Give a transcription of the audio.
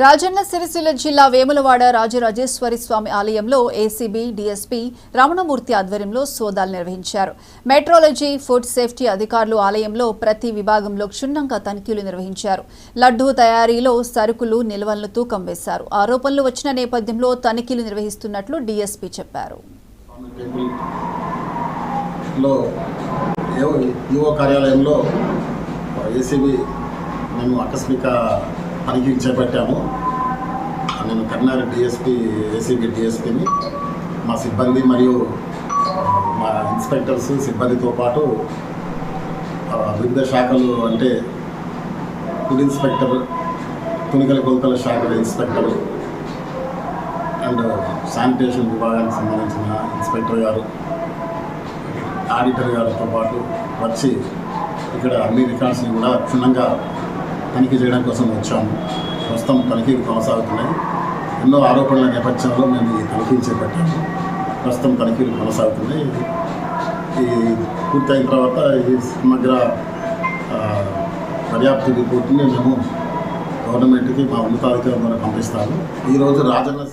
రాజన్న సిరిసిల్ల జిల్లా వేములవాడ రాజరాజేశ్వరి స్వామి ఆలయంలో ACB DSP Ramanamurthy ఆధ్వర్యంలో సోదాలు నిర్వహించారు. మెట్రాలజీ, ఫుడ్ సేఫ్టీ అధికారులు ఆలయంలో ప్రతి విభాగంలో క్షుణ్ణంగా తనిఖీలు నిర్వహించారు. లడ్డూ తయారీలో సరుకులు నిల్వలను తూకం వేశారు. ఆరోపణలు వచ్చిన నేపథ్యంలో తనిఖీలు నిర్వహిస్తున్నట్లు డీఎస్పీ చెప్పారు. మేము ఆకస్మిక తనిఖీ చేపట్టాము. నేను కర్నాటక ఏసీబీ డిఎస్పీని మా సిబ్బంది మరియు మా ఇన్స్పెక్టర్స్ సిబ్బందితో పాటు వివిధ శాఖలు అంటే ఫుడ్ ఇన్స్పెక్టర్, తునికల కొలతల శాఖల ఇన్స్పెక్టర్ అండ్ శానిటేషన్ విభాగానికి సంబంధించిన ఇన్స్పెక్టర్ గారు, ఆడిటర్ గారితో పాటు వచ్చి ఇక్కడ అన్ని రికార్డ్స్ని కూడా క్షుణ్ణంగా తనిఖీ చేయడం కోసం వచ్చాము. ప్రస్తుతం తనిఖీలు కొనసాగుతున్నాయి. ఎన్నో ఆరోపణల నేపథ్యంలో మేము ఈ తనిఖీలు చేపట్టాము. ప్రస్తుతం తనిఖీలు కొనసాగుతున్నాయి. ఈ పూర్తయిన తర్వాత ఈ సమగ్ర దర్యాప్తు రిపోర్ట్ని మేము గవర్నమెంట్కి మా ఉన్నతాధికారుల ద్వారా పంపిస్తాము. ఈరోజు రాజన్న